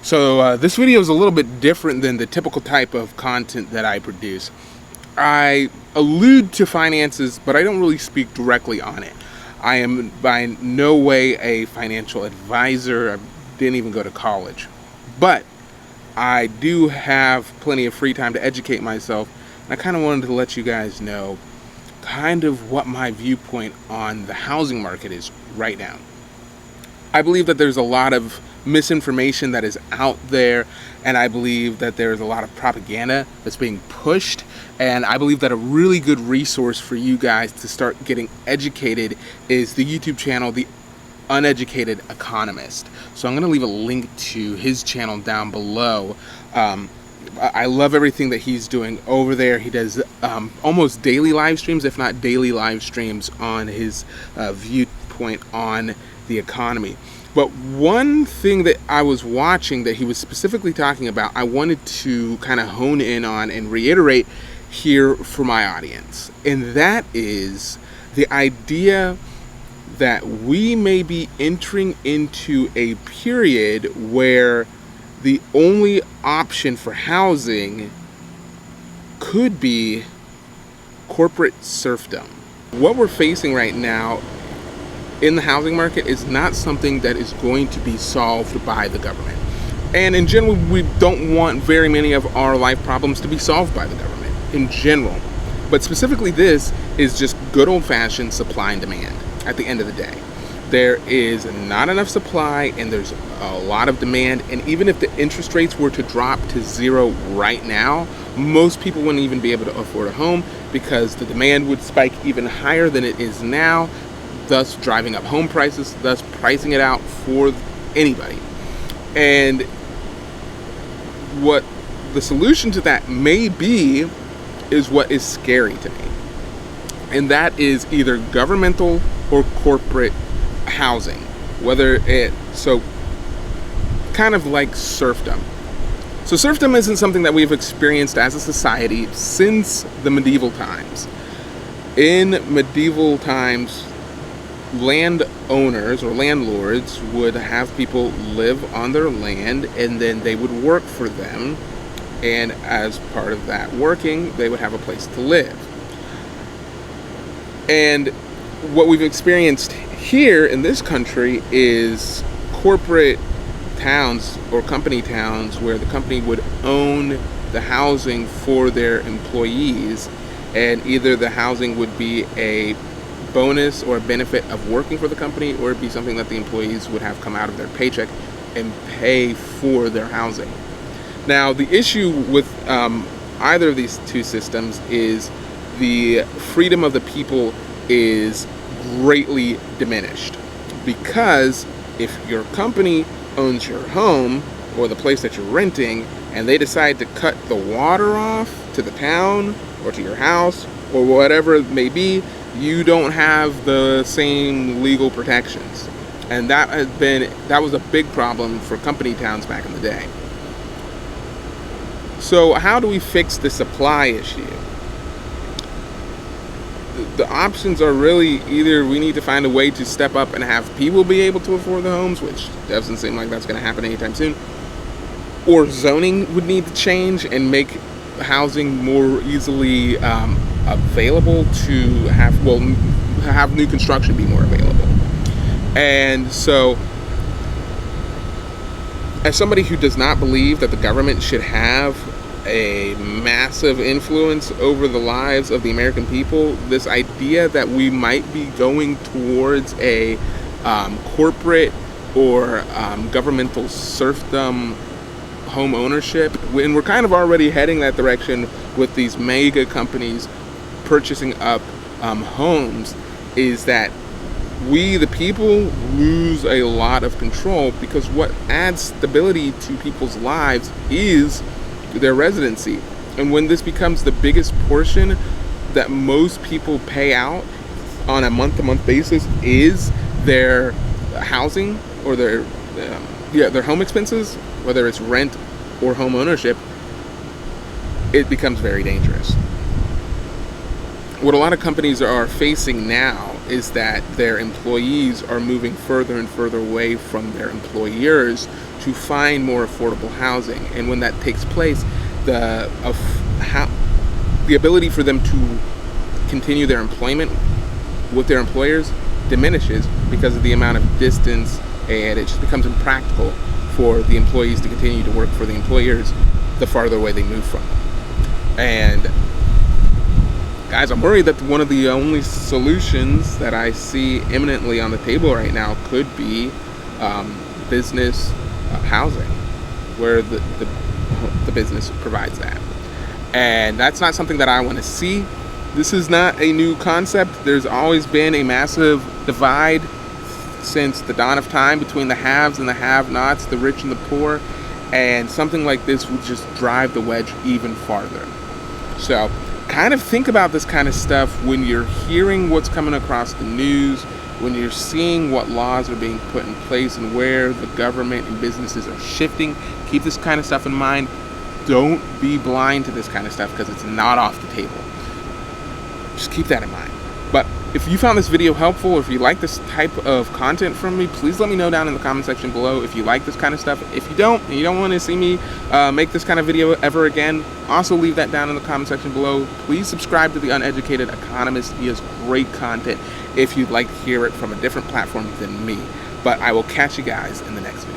So this video is a little bit different than the typical type of content that I produce. I allude to finances, but I don't really speak directly on it. I am by no way a financial advisor. I didn't even go to college. But I do have plenty of free time to educate myself, and I kind of wanted to let you guys know kind of what my viewpoint on the housing market is right now. I believe that there's a lot of misinformation that is out there, and I believe that there's a lot of propaganda that's being pushed, and I believe that a really good resource for you guys to start getting educated is the YouTube channel The Uneducated Economist. So I'm going to leave a link to his channel down below. I love everything that he's doing over there. He does almost daily live streams, if not daily live streams, on his viewpoint on the economy. But one thing that I was watching that he was specifically talking about, I wanted to kind of hone in on and reiterate here for my audience. And that is the idea that we may be entering into a period where the only option for housing could be corporate serfdom. What we're facing right now in the housing market is not something that is going to be solved by the government. And in general, we don't want very many of our life problems to be solved by the government in general. But specifically, this is just good old-fashioned supply and demand at the end of the day. There is not enough supply and there's a lot of demand, and even if the interest rates were to drop to zero right now, most people wouldn't even be able to afford a home because the demand would spike even higher than it is now, thus driving up home prices, thus pricing it out for anybody. And what the solution to that may be is what is scary to me. And that is either governmental or corporate housing. So kind of like serfdom. So serfdom isn't something that we've experienced as a society since the medieval times. In medieval times, landowners or landlords would have people live on their land, and then they would work for them, and as part of that working, they would have a place to live. And what we've experienced here in this country is corporate towns or company towns where the company would own the housing for their employees, and either the housing would be a bonus or a benefit of working for the company, or it'd be something that the employees would have come out of their paycheck and pay for their housing. Now, the issue with either of these two systems is the freedom of the people is greatly diminished, because if your company owns your home or the place that you're renting and they decide to cut the water off to the town or to your house or whatever it may be, you don't have the same legal protections. And that was a big problem for company towns back in the day. So how do we fix the supply issue? The options are really either we need to find a way to step up and have people be able to afford the homes, which doesn't seem like that's going to happen anytime soon, or zoning would need to change and make housing more easily available to have new construction be more available. And so, as somebody who does not believe that the government should have a massive influence over the lives of the American people, this idea that we might be going towards a corporate or governmental serfdom home ownership, and we're kind of already heading that direction with these mega companies purchasing up homes, is that we, the people, lose a lot of control, because what adds stability to people's lives is their residency. And when this becomes the biggest portion that most people pay out on a month-to-month basis is their housing or their home expenses, whether it's rent or home ownership, it becomes very dangerous. what a lot of companies are facing now is that their employees are moving further and further away from their employers to find more affordable housing. And when that takes place, the ability for them to continue their employment with their employers diminishes because of the amount of distance, and it just becomes impractical for the employees to continue to work for the employers the farther away they move from them. And guys, I'm worried that one of the only solutions that I see imminently on the table right now could be business housing, where the business provides that. And that's not something that I want to see. This is not a new concept. There's always been a massive divide since the dawn of time between the haves and the have-nots, the rich and the poor, and something like this would just drive the wedge even farther. So kind of think about this kind of stuff when you're hearing what's coming across the news, when you're seeing what laws are being put in place and where the government and businesses are shifting. Keep this kind of stuff in mind. Don't be blind to this kind of stuff because it's not off the table. Just keep that in mind. But if you found this video helpful, or if you like this type of content from me, please let me know down in the comment section below if you like this kind of stuff. If you don't, and you don't want to see me make this kind of video ever again, also leave that down in the comment section below. Please subscribe to The Uneducated Economist. He has great content if you'd like to hear it from a different platform than me. But I will catch you guys in the next video.